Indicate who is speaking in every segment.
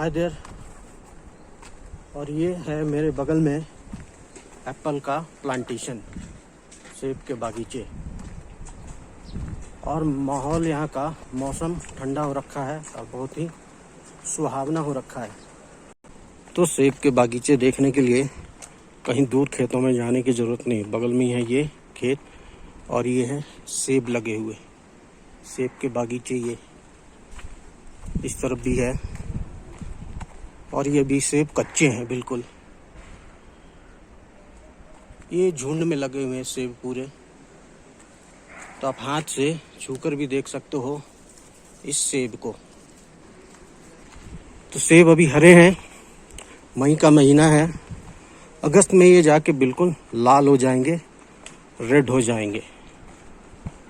Speaker 1: है देर। और ये है मेरे बगल में एप्पल का प्लांटेशन, सेब के बागीचे। और माहौल यहाँ का, मौसम ठंडा हो रखा है और बहुत ही सुहावना हो रखा है। तो सेब के बागीचे देखने के लिए कहीं दूर खेतों में जाने की ज़रूरत नहीं, बगल में है ये खेत। और ये है सेब लगे हुए, सेब के बागीचे ये इस तरफ भी है। और ये भी सेब कच्चे हैं बिल्कुल, ये झुंड में लगे हुए हैं सेब पूरे। तो आप हाथ से छूकर भी देख सकते हो इस सेब को। तो सेब अभी हरे हैं, मई का महीना है, अगस्त में ये जाके बिल्कुल लाल हो जाएंगे, रेड हो जाएंगे।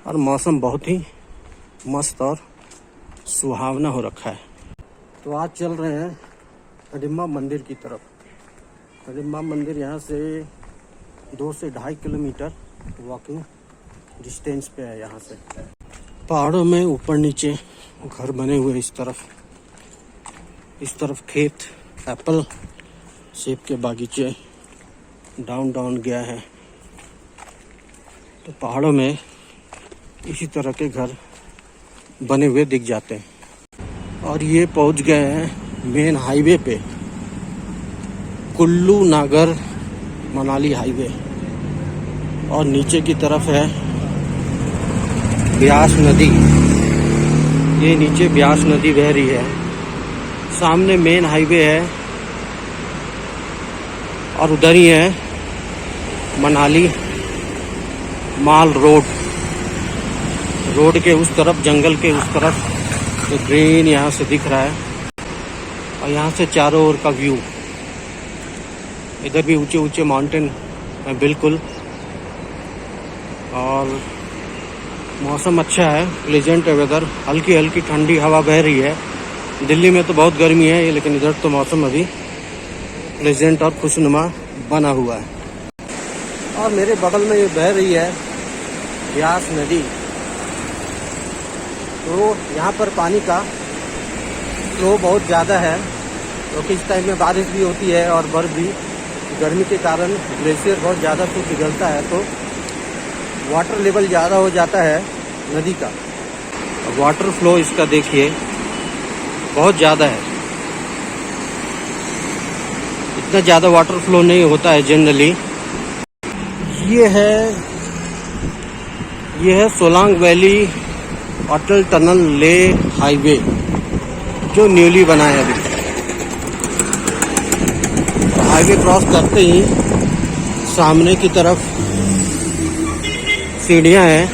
Speaker 1: और मौसम बहुत ही मस्त और सुहावना हो रखा है। तो आज चल रहे हैं हिडिंबा मंदिर की तरफ। हिडिंबा मंदिर यहाँ से 2 से 2.5 किलोमीटर वॉकिंग डिस्टेंस पे है यहाँ से। पहाड़ों में ऊपर नीचे घर बने हुए, इस तरफ खेत, एप्पल, सेब के बागीचे, डाउन गया है। तो पहाड़ों में इसी तरह के घर बने हुए दिख जाते हैं। और ये पहुंच गए हैं मेन हाईवे पे, कुल्लू नागर मनाली हाईवे। और नीचे की तरफ है ब्यास नदी, ये नीचे ब्यास नदी बह रही है। सामने मेन हाईवे है और उधर ही है मनाली माल रोड के उस तरफ, जंगल के उस तरफ तो ग्रीन यहाँ से दिख रहा है। और यहाँ से चारों ओर का व्यू, इधर भी ऊंचे ऊंचे माउंटेन है बिल्कुल। और मौसम अच्छा है, प्लेजेंट है वेदर, हल्की हल्की ठंडी हवा बह रही है। दिल्ली में तो बहुत गर्मी है, लेकिन इधर तो मौसम अभी प्लेजेंट और खुशनुमा बना हुआ है। और मेरे बगल में ये बह रही है ब्यास नदी। तो यहाँ पर पानी का फ्लो बहुत ज़्यादा है, क्योंकि इस टाइम में बारिश भी होती है और बर्फ़ भी। गर्मी के कारण ग्लेशियर बहुत ज़्यादा तो पिघलता है, तो वाटर लेवल ज़्यादा हो जाता है नदी का। वाटर फ्लो इसका देखिए बहुत ज़्यादा है, इतना ज़्यादा वाटर फ्लो नहीं होता है जनरली। ये है सोलांग वैली अटल टनल ले हाईवे, जो न्यूली बना है अभी। हाईवे क्रॉस करते ही सामने की तरफ सीढ़ियाँ हैं,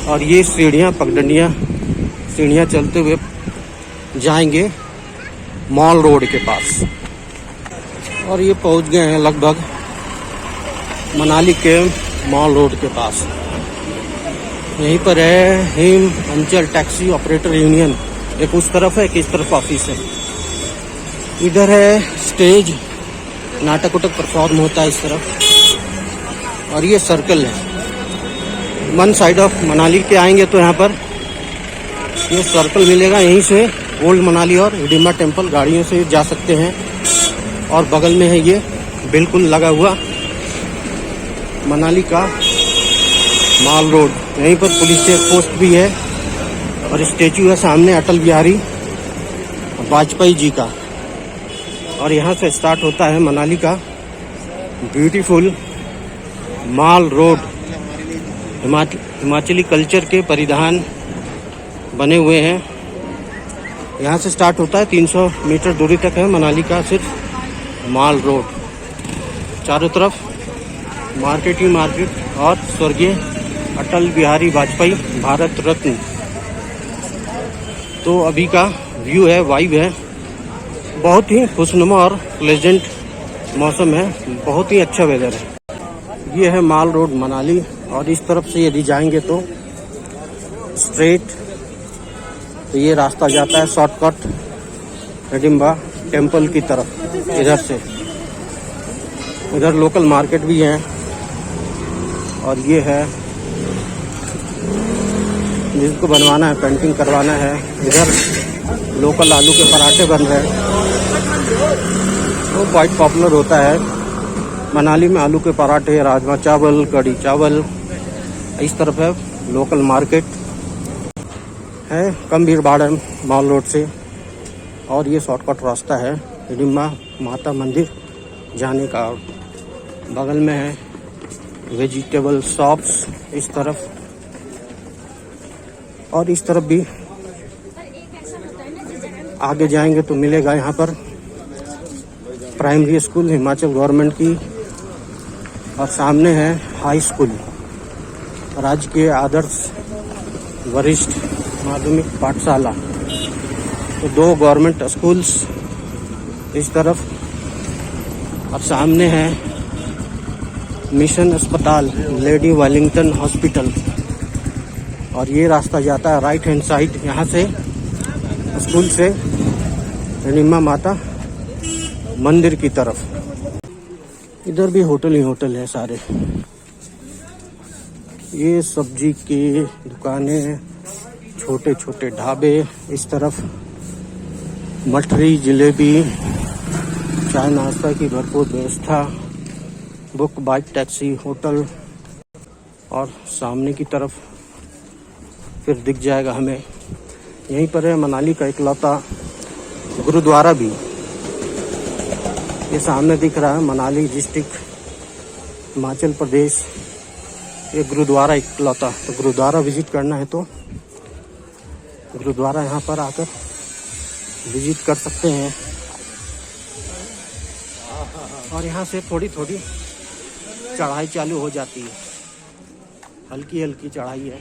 Speaker 1: और ये सीढ़ियाँ पगडंडियाँ सीढ़ियाँ चलते हुए जाएंगे मॉल रोड के पास। और ये पहुंच गए हैं लगभग मनाली के मॉल रोड के पास। यहीं पर है हिम अंचल टैक्सी ऑपरेटर यूनियन, एक उस तरफ है, एक इस तरफ ऑफिस है। इधर है स्टेज, नाटक उटक परफॉर्म होता है इस तरफ। और ये सर्कल है, वन साइड ऑफ मनाली के आएंगे तो यहाँ पर ये सर्कल मिलेगा। यहीं से ओल्ड मनाली और हिडिंबा टेम्पल गाड़ियों से जा सकते हैं। और बगल में है ये बिल्कुल लगा हुआ मनाली का माल रोड। यहीं पर पुलिस चेक पोस्ट भी है और स्टेचू है सामने अटल बिहारी वाजपेयी जी का। और यहाँ से स्टार्ट होता है मनाली का ब्यूटीफुल माल रोड। हिमाचली कल्चर के परिधान बने हुए हैं। यहाँ से स्टार्ट होता है, 300 मीटर दूरी तक है मनाली का सिर्फ माल रोड। चारों तरफ मार्केट ही मार्केट और स्वर्गीय अटल बिहारी वाजपेयी भारत रत्न। तो अभी का व्यू है, वाइब है, बहुत ही खुशनुमा और प्लेजेंट मौसम है, बहुत ही अच्छा वेदर है। ये है माल रोड मनाली। और इस तरफ से यदि जाएंगे तो स्ट्रेट, तो ये रास्ता जाता है शॉर्टकट हिडिंबा टेम्पल की तरफ। इधर से उधर लोकल मार्केट भी है। और ये है जिसको बनवाना है, पेंटिंग करवाना है, इधर लोकल आलू के पराठे बन रहे हैं। वो क्वाइट पॉपुलर होता है मनाली में। आलू के पराठे, राजमा चावल, कढ़ी चावल, इस तरफ है लोकल मार्केट है। कम भीड़ भाड़ है मॉल रोड से। और ये शॉर्टकट रास्ता है हिडिंबा माता मंदिर जाने का। बगल में है वेजिटेबल शॉप्स इस तरफ, और इस तरफ भी आगे जाएंगे तो मिलेगा यहाँ पर प्राइमरी स्कूल हिमाचल गवर्नमेंट की, और सामने है हाई स्कूल राजकीय आदर्श वरिष्ठ माध्यमिक पाठशाला। तो 2 गवर्नमेंट स्कूल्स इस तरफ, और सामने है मिशन अस्पताल लेडी वेलिंगटन हॉस्पिटल। और ये रास्ता जाता है राइट हैंड साइड यहाँ से स्कूल से हिडिंबा माता मंदिर की तरफ। इधर भी होटल ही होटल है सारे। ये सब्जी की दुकानें, छोटे छोटे ढाबे इस तरफ, मठरी, जलेबी, चाय नाश्ता की भरपूर व्यवस्था, बुक, बाइक, टैक्सी, होटल। और सामने की तरफ फिर दिख जाएगा हमें, यहीं पर है मनाली का इकलौता गुरुद्वारा भी। ये सामने दिख रहा है मनाली डिस्ट्रिक्ट हिमाचल प्रदेश, ये गुरुद्वारा इकलौता। तो गुरुद्वारा विजिट करना है तो गुरुद्वारा यहाँ पर आकर विजिट कर सकते हैं। और यहाँ से थोड़ी थोड़ी चढ़ाई चालू हो जाती है, हल्की हल्की चढ़ाई है,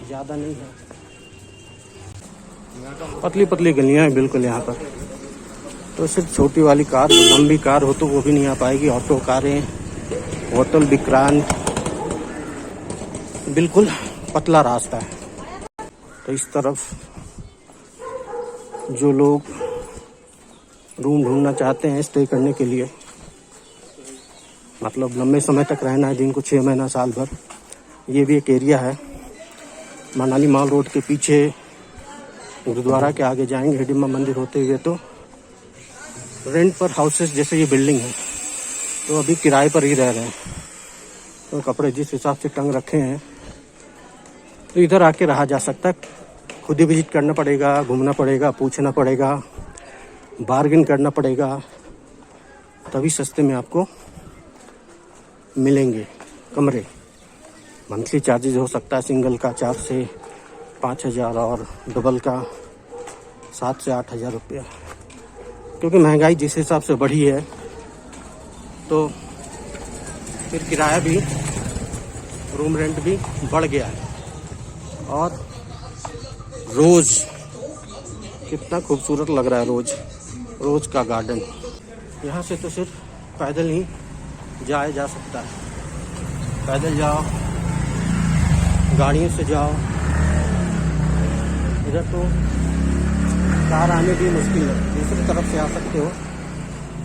Speaker 1: ज़्यादा नहीं है। पतली पतली गलियाँ हैं बिल्कुल यहाँ पर। तो सिर्फ छोटी वाली कार, लंबी कार हो तो वो भी नहीं आ पाएगी। ऑटो कारें, होटल विक्रांत, बिल्कुल पतला रास्ता है। तो इस तरफ जो लोग रूम ढूंढना चाहते हैं स्टे करने के लिए, मतलब लंबे समय तक रहना है, जिनको 6 महीना साल भर, ये भी एक एरिया है। मनाली मॉल रोड के पीछे गुरुद्वारा के आगे जाएंगे हिडिंबा मंदिर होते हुए तो रेंट पर हाउसेस जैसे ये बिल्डिंग है, तो अभी किराए पर ही रह रहे हैं। तो कपड़े जिस हिसाब से टंग रखे हैं, तो इधर आके रहा जा सकता है। खुद ही विजिट करना पड़ेगा, घूमना पड़ेगा, पूछना पड़ेगा, बार्गेन करना पड़ेगा, तभी सस्ते में आपको मिलेंगे कमरे। मंथली चार्जेस हो सकता है सिंगल का 4 से 5 हज़ार और डबल का 7 से 8 हज़ार रुपया। क्योंकि महंगाई जिस हिसाब से बढ़ी है तो फिर किराया भी, रूम रेंट भी बढ़ गया है। और रोज़ कितना खूबसूरत लग रहा है रोज़ का गार्डन। यहाँ से तो सिर्फ पैदल ही जाया जा सकता है। पैदल जाओ, गाड़ियों से जाओ, इधर तो कार आने भी मुश्किल है। दूसरी तरफ से आ सकते हो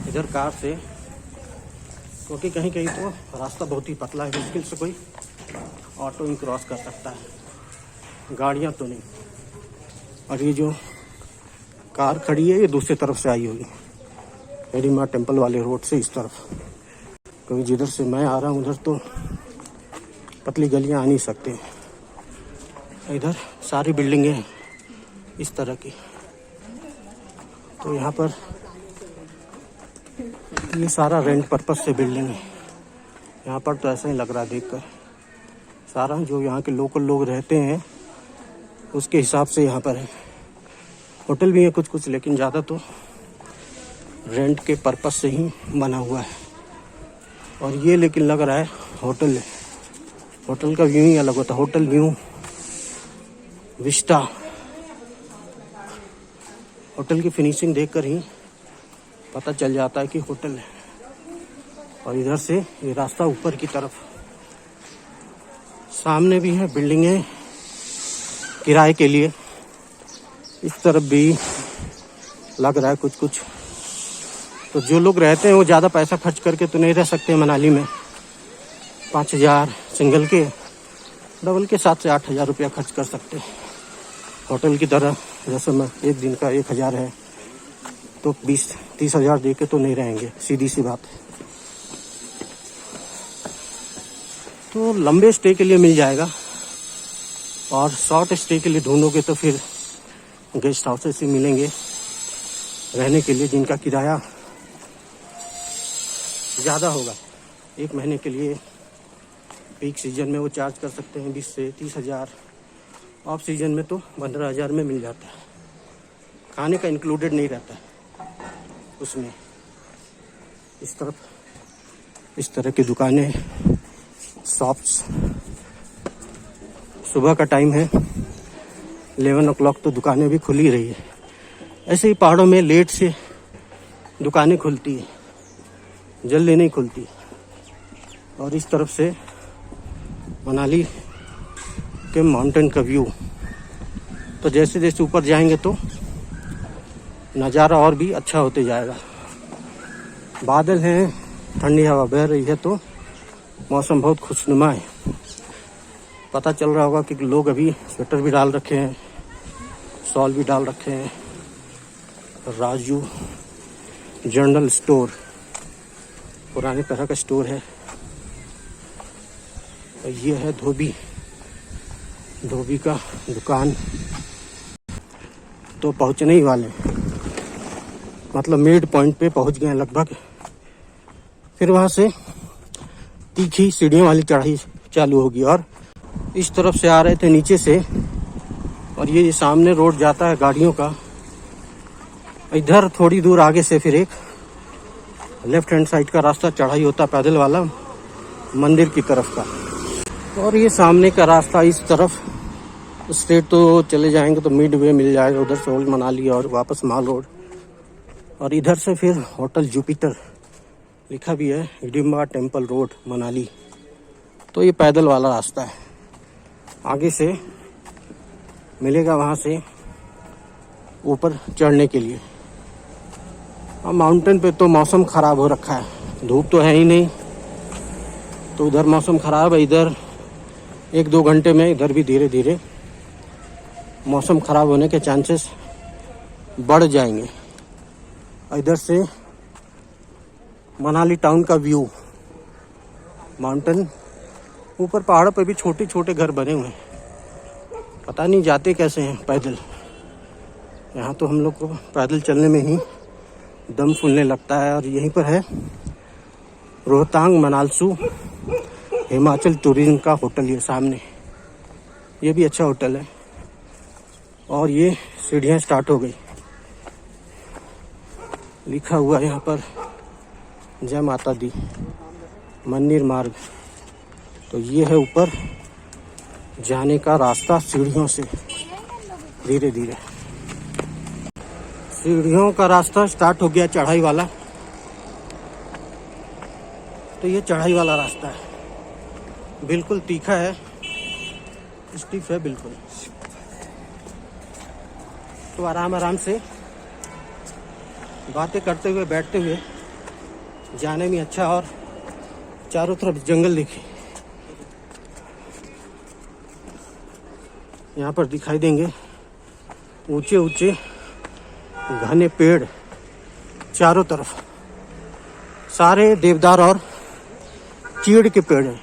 Speaker 1: इधर कार से, क्योंकि कहीं कहीं तो रास्ता बहुत ही पतला है, मुश्किल से कोई ऑटो ही क्रॉस कर सकता है, गाड़ियाँ तो नहीं। और ये जो कार खड़ी है ये दूसरी तरफ से आई होगी, हिडिंबा टेम्पल वाले रोड से इस तरफ। क्योंकि जिधर से मैं आ रहा हूँ उधर तो पतली गलियाँ आ नहीं सकते। इधर सारी बिल्डिंगें हैं इस तरह की। तो यहाँ पर ये सारा रेंट पर्पस से बिल्डिंग है। यहाँ पर तो ऐसा ही लग रहा है देखकर, सारा जो यहाँ के लोकल लोग रहते हैं उसके हिसाब से यहाँ पर है। होटल भी है कुछ कुछ, लेकिन ज़्यादा तो रेंट के पर्पस से ही बना हुआ है। और ये लेकिन लग रहा है होटल है। होटल का व्यू ही अलग होता है, होटल व्यू विस्टा। होटल की फिनिशिंग देखकर ही पता चल जाता है कि होटल है। और इधर से ये रास्ता ऊपर की तरफ, सामने भी है बिल्डिंगें किराए के लिए। इस तरफ भी लग रहा है कुछ कुछ। तो जो लोग रहते हैं वो ज़्यादा पैसा खर्च करके तो नहीं रह सकते मनाली में। 5 हज़ार सिंगल के, डबल के 7 से 8 हज़ार रुपया खर्च कर सकते हैं। होटल की तरह जैसे मैं एक दिन का 1 हज़ार है तो 20 30,000 दे के तो नहीं रहेंगे, सीधी सी बात है। तो लंबे स्टे के लिए मिल जाएगा, और शॉर्ट स्टे के लिए ढूंढोगे तो फिर गेस्ट हाउसेस ही मिलेंगे रहने के लिए, जिनका किराया ज़्यादा होगा। 1 महीने के लिए पीक सीजन में वो चार्ज कर सकते हैं 20 से 30,000, ऑफ सीजन में तो 15,000 में मिल जाता है। खाने का इंक्लूडेड नहीं रहता है उसमें। इस तरफ इस तरह की दुकानें, शॉप्स। सुबह का टाइम है, 11 o'clock तो दुकानें भी खुली रही है। ऐसे ही पहाड़ों में लेट से दुकानें खुलती है, जल्दी नहीं खुलती। और इस तरफ से मनाली के माउंटेन का व्यू, तो जैसे जैसे ऊपर जाएंगे तो नज़ारा और भी अच्छा होते जाएगा। बादल हैं, ठंडी हवा बह रही है, तो मौसम बहुत खुशनुमा है। पता चल रहा होगा कि लोग अभी स्वेटर भी डाल रखे हैं, शॉल भी डाल रखे हैं। राजू जनरल स्टोर पुराने तरह का स्टोर है। और ये है धोबी का दुकान। तो पहुंचने ही वाले, मतलब मिड पॉइंट पे पहुंच गए लगभग। फिर वहां से तीखी सीढ़ियों वाली चढ़ाई चालू होगी। और इस तरफ से आ रहे थे नीचे से, और ये सामने रोड जाता है गाड़ियों का। इधर थोड़ी दूर आगे से फिर एक लेफ्ट हैंड साइड का रास्ता चढ़ाई होता पैदल वाला मंदिर की तरफ का। और ये सामने का रास्ता इस तरफ स्ट्रेट तो चले जाएंगे तो मिड वे मिल जाएगा, उधर से ओल्ड मनाली और वापस माल रोड। और इधर से फिर होटल जुपिटर लिखा भी है, हिडिंबा टेम्पल रोड मनाली। तो ये पैदल वाला रास्ता है। आगे से मिलेगा वहाँ से ऊपर चढ़ने के लिए। अब माउंटेन पे तो मौसम ख़राब हो रखा है, धूप तो है ही नहीं, तो उधर मौसम ख़राब है। इधर 1-2 घंटे में इधर भी धीरे धीरे मौसम ख़राब होने के चांसेस बढ़ जाएंगे। इधर से मनाली टाउन का व्यू, माउंटेन ऊपर पहाड़ों पे भी छोटे छोटे घर बने हुए हैं। पता नहीं जाते कैसे हैं पैदल। यहाँ तो हम लोग को पैदल चलने में ही दम फूलने लगता है। और यहीं पर है रोहतांग मनालसू हिमाचल टूरिज्म का होटल, ये सामने, ये भी अच्छा होटल है। और ये सीढ़ियाँ स्टार्ट हो गई, लिखा हुआ है यहाँ पर जय माता दी मंदिर मार्ग। तो ये है ऊपर जाने का रास्ता सीढ़ियों से। धीरे धीरे सीढ़ियों का रास्ता स्टार्ट हो गया, चढ़ाई वाला। तो ये चढ़ाई वाला रास्ता है, बिल्कुल तीखा है, स्टीफ है बिल्कुल। तो आराम आराम से बातें करते हुए बैठते हुए जाने में अच्छा। और चारों तरफ जंगल दिखे, यहाँ पर दिखाई देंगे ऊंचे ऊंचे घने पेड़ चारों तरफ, सारे देवदार और चीड़ के पेड़ हैं।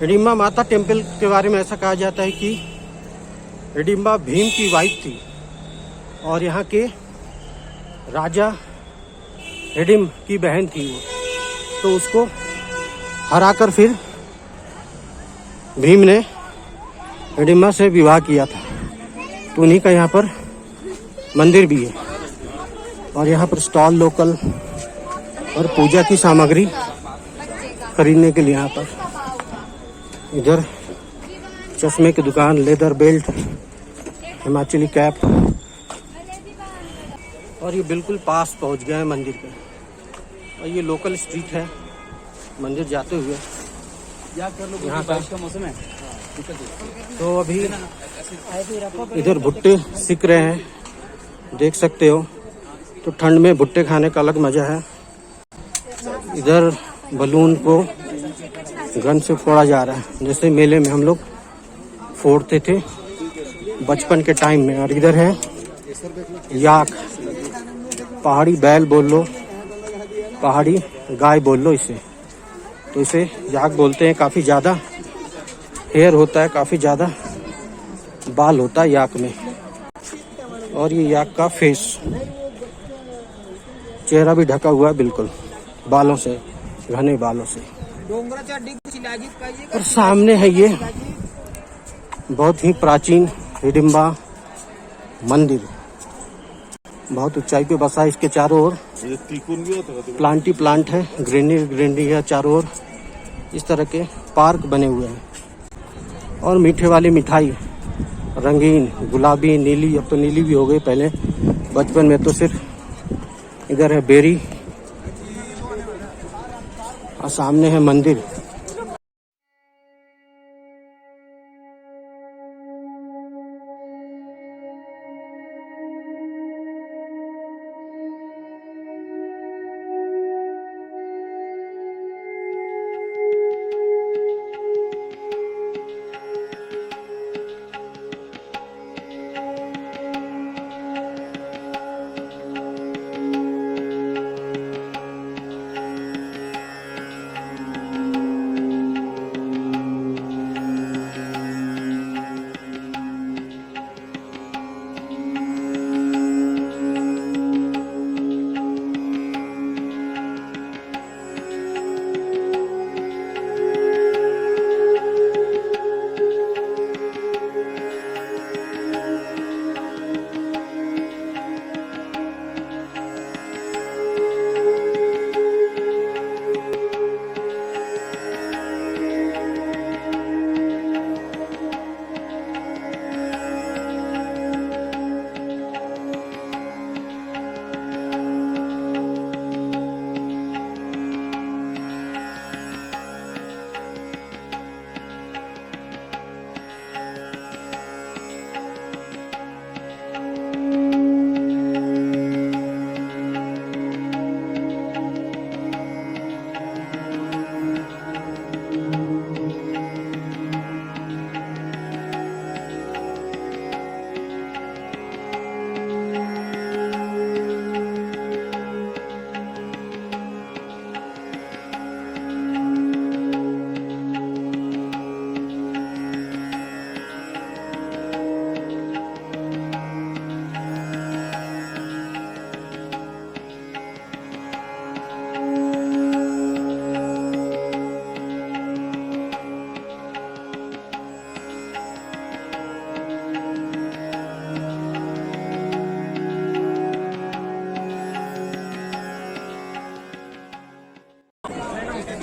Speaker 1: हिडिंबा माता टेम्पल के बारे में ऐसा कहा जाता है कि हिडिंबा भीम की वाइफ थी, और यहाँ के राजा हिडिंब की बहन थी वो। तो उसको हराकर फिर भीम ने हिडिंबा से विवाह किया था। तो उन्हीं का यहाँ पर मंदिर भी है। और यहाँ पर स्टॉल लोकल और पूजा की सामग्री खरीदने के लिए यहाँ पर। इधर चश्मे की दुकान, लेदर बेल्ट, हिमाचली कैप। और ये बिल्कुल पास पहुंच गए हैं मंदिर के। और ये लोकल स्ट्रीट है मंदिर जाते हुए। यहाँ का मौसम है। तो अभी इधर भुट्टे सिक रहे हैं, देख सकते हो। तो ठंड में भुट्टे खाने का अलग मजा है। इधर बलून को गन से फोड़ा जा रहा है, जैसे मेले में हम लोग फोड़ते थे बचपन के टाइम में। और इधर है याक, पहाड़ी बैल बोल लो, पहाड़ी गाय बोल लो इसे। तो इसे याक बोलते हैं। काफ़ी ज़्यादा हेयर होता है, काफ़ी ज़्यादा बाल होता है याक में। और ये याक का फेस, चेहरा भी ढका हुआ है बिल्कुल बालों से, घने बालों से। और सामने है ये बहुत ही प्राचीन हिडिंबा मंदिर, बहुत ऊंचाई पे बसा है। इसके चारों ओर प्लांट ही प्लांट है, ग्रीनरी है चारों ओर। इस तरह के पार्क बने हुए हैं। और मीठे वाली मिठाई, रंगीन, गुलाबी, नीली, अब तो नीली भी हो गई, पहले बचपन में तो सिर्फ। इधर है बेरी और सामने है मंदिर।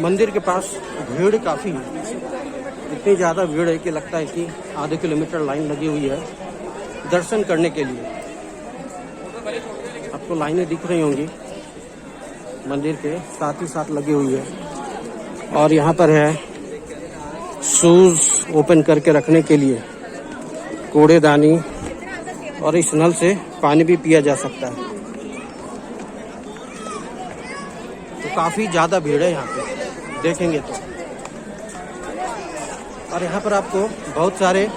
Speaker 1: मंदिर के पास भीड़ काफ़ी है, इतनी ज़्यादा भीड़ है कि लगता है कि आधे किलोमीटर लाइन लगी हुई है दर्शन करने के लिए। आपको लाइनें दिख रही होंगी मंदिर के साथ ही साथ लगी हुई है। और यहाँ पर है शूज़ ओपन करके रखने के लिए कूड़ेदानी, और इस नल से पानी भी पिया जा सकता है। तो काफ़ी ज़्यादा भीड़ है यहाँ पे, देखेंगे तो। और यहाँ पर आपको बहुत सारे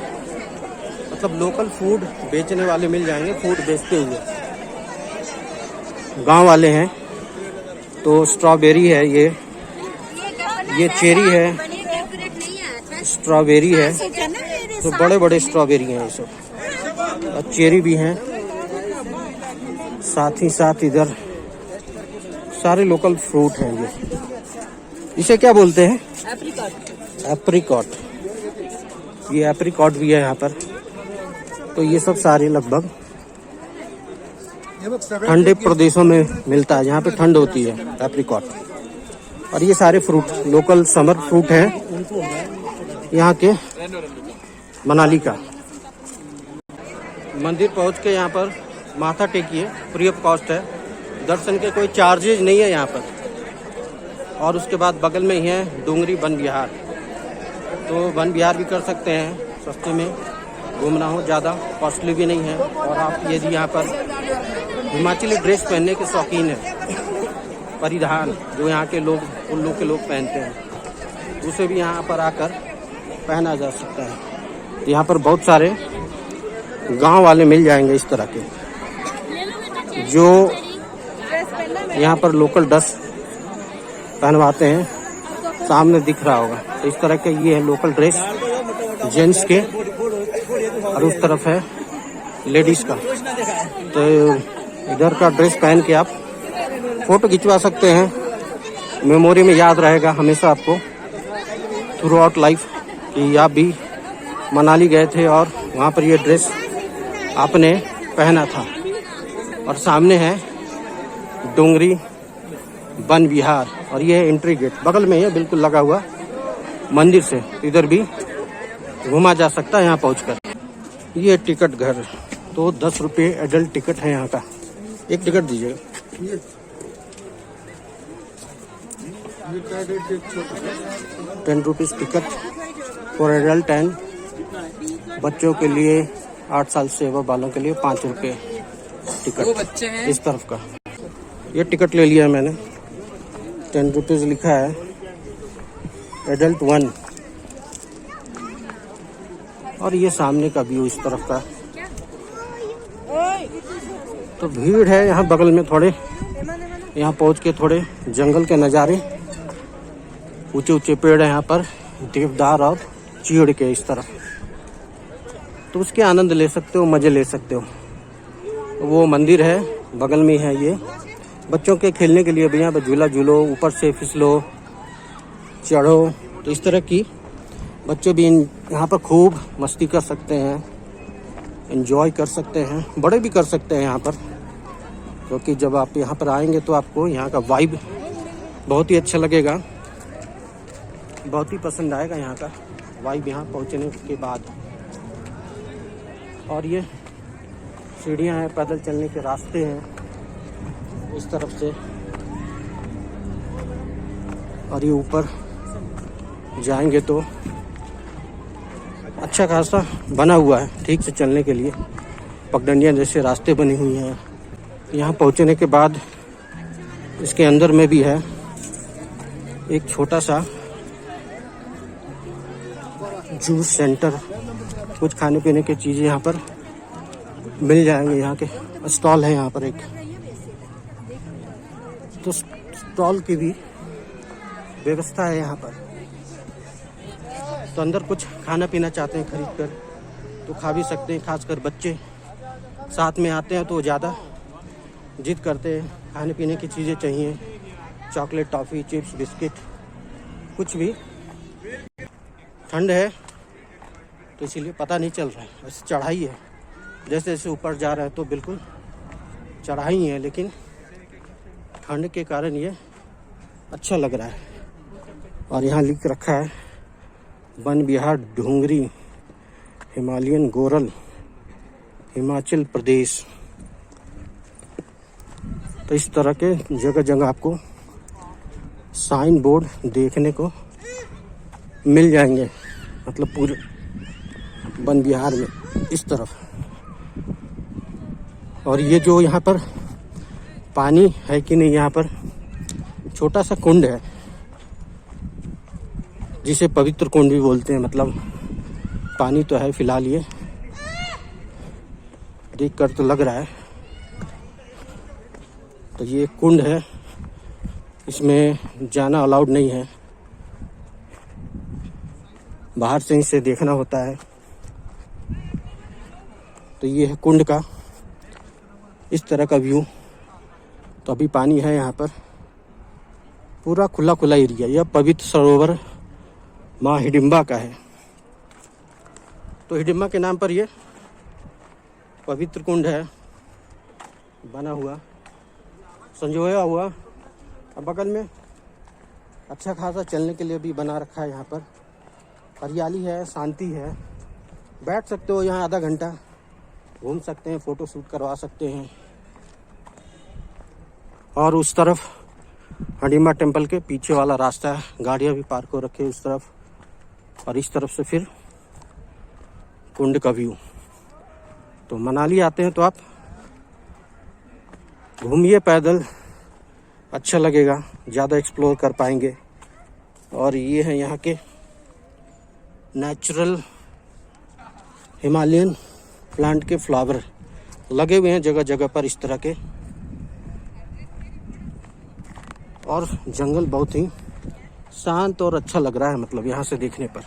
Speaker 1: मतलब लोकल फूड बेचने वाले मिल जाएंगे, फूड बेचते हुए गांव वाले हैं। तो स्ट्रॉबेरी है, ये चेरी है, स्ट्रॉबेरी है, तो बड़े बड़े स्ट्रॉबेरी हैं ये सब, और चेरी भी हैं। साथ ही साथ इधर सारे लोकल फ्रूट हैं। ये इसे क्या बोलते हैं? एप्रिकॉट। ये एप्रिकॉट भी है यहाँ पर। तो ये सब सारे लगभग ठंडे प्रदेशों में मिलता है, जहाँ पे ठंड होती है, एप्रिकॉट। और ये सारे फ्रूट लोकल समर फ्रूट हैं यहाँ के मनाली का। मंदिर पहुँच के यहाँ पर माथा टेकिए, फ्री ऑफ कॉस्ट है, दर्शन के कोई चार्जेज नहीं है यहाँ पर। और उसके बाद बगल में ही है डूंगरी वन विहार। तो वन विहार भी कर सकते हैं, सस्ते में घूमना हो, ज़्यादा कॉस्टली भी नहीं है। और आप यदि यहाँ पर हिमाचली ड्रेस पहनने के शौकीन हैं, परिधान जो यहाँ के लोग कुल्लू के लोग पहनते हैं, उसे भी यहाँ पर आकर पहना जा सकता है। तो यहाँ पर बहुत सारे गांव वाले मिल जाएंगे इस तरह के, जो यहाँ पर लोकल ड्रेस पहनवाते हैं। सामने दिख रहा होगा, तो इस तरह के ये है लोकल ड्रेस जेंट्स के, और उस तरफ है लेडीज का। तो इधर का ड्रेस पहन के आप फोटो खिंचवा सकते हैं, मेमोरी में याद रहेगा हमेशा आपको थ्रू आउट लाइफ कि आप भी मनाली गए थे और वहाँ पर ये ड्रेस आपने पहना था। और सामने है डोंगरी वन विहार, और ये है एंट्री गेट, बगल में है बिल्कुल लगा हुआ मंदिर से। इधर भी घूमा जा सकता है यहाँ पहुँचकर। ये टिकट घर, तो 10 रुपये एडल्ट टिकट है यहाँ का। एक टिकट दीजिएगा। 10 rupees ticket for adult and बच्चों के लिए 8 साल से एबव वालों के लिए 5 रुपये टिकट बच्चे हैं इस तरफ का। ये टिकट ले लिया है मैंने, 10 रुपीज़ लिखा है, एडल्ट 1। और ये सामने का व्यू इस तरफ का। तो भीड़ है यहाँ बगल में थोड़े, यहाँ पहुँच के थोड़े जंगल के नज़ारे, ऊंचे ऊंचे पेड़ है यहाँ पर, देवदार और चीड़ के इस तरफ, तो उसके आनंद ले सकते हो, मज़े ले सकते हो। वो मंदिर है बगल में है, ये बच्चों के खेलने के लिए भी यहाँ पर झूला झूलो, ऊपर से फिसलो, चढ़ो, तो इस तरह की बच्चे भी यहाँ पर खूब मस्ती कर सकते हैं, एंजॉय कर सकते हैं, बड़े भी कर सकते हैं यहाँ पर। क्योंकि जब आप यहाँ पर आएंगे तो आपको यहाँ का वाइब बहुत ही अच्छा लगेगा, बहुत ही पसंद आएगा यहाँ का वाइब यहाँ पहुँचने के बाद। और ये सीढ़ियाँ हैं, पैदल चलने के रास्ते हैं इस तरफ से, और ये ऊपर जाएंगे तो अच्छा खासा बना हुआ है ठीक से चलने के लिए, पगडंडियाँ जैसे रास्ते बनी हुई हैं। यहाँ पहुँचने के बाद इसके अंदर में भी है एक छोटा सा जूस सेंटर, कुछ खाने पीने की चीज़ें यहाँ पर मिल जाएंगे। यहाँ के स्टॉल है यहाँ पर एक, तो स्टॉल की भी व्यवस्था है यहाँ पर। तो अंदर कुछ खाना पीना चाहते हैं खरीद कर तो खा भी सकते हैं। खासकर बच्चे साथ में आते हैं तो ज़्यादा जिद करते हैं, खाने पीने की चीज़ें चाहिए, चॉकलेट, टॉफ़ी, चिप्स, बिस्किट, कुछ भी। ठंड है तो इसीलिए पता नहीं चल रहा है, वैसे चढ़ाई है, जैसे जैसे ऊपर जा रहा है तो बिल्कुल चढ़ाई है, लेकिन ठंड के कारण ये अच्छा लग रहा है। और यहाँ लिख रखा है वन विहार डोंगरी हिमालयन गोरल हिमाचल प्रदेश। तो इस तरह के जगह जगह आपको साइन बोर्ड देखने को मिल जाएंगे, मतलब पूरे वन विहार में इस तरफ। और ये जो यहाँ पर पानी है कि नहीं, यहाँ पर छोटा सा कुंड है जिसे पवित्र कुंड भी बोलते हैं, मतलब पानी तो है फिलहाल, ये देख कर तो लग रहा है। तो ये कुंड है, इसमें जाना अलाउड नहीं है, बाहर से इसे देखना होता है। तो ये है कुंड का इस तरह का व्यू। तो अभी पानी है यहाँ पर, पूरा खुला खुला एरिया। यह पवित्र सरोवर माँ हिडिंबा का है, तो हिडिंबा के नाम पर ये पवित्र कुंड है बना हुआ, संजोया हुआ। अब बगल में अच्छा खासा चलने के लिए भी बना रखा है। यहाँ पर हरियाली है, शांति है, बैठ सकते हो यहाँ, आधा घंटा घूम सकते हैं, फ़ोटो शूट करवा सकते हैं। और उस तरफ हिडिंबा टेम्पल के पीछे वाला रास्ता है, गाड़ियाँ भी पार्क हो रखी है उस तरफ। और इस तरफ से फिर कुंड का व्यू। तो मनाली आते हैं तो आप घूमिए पैदल, अच्छा लगेगा, ज़्यादा एक्सप्लोर कर पाएंगे। और ये है यहाँ के नेचुरल हिमालयन प्लांट के फ्लावर लगे हुए हैं जगह जगह पर इस तरह के। और जंगल बहुत ही शांत और अच्छा लग रहा है, मतलब यहाँ से देखने पर।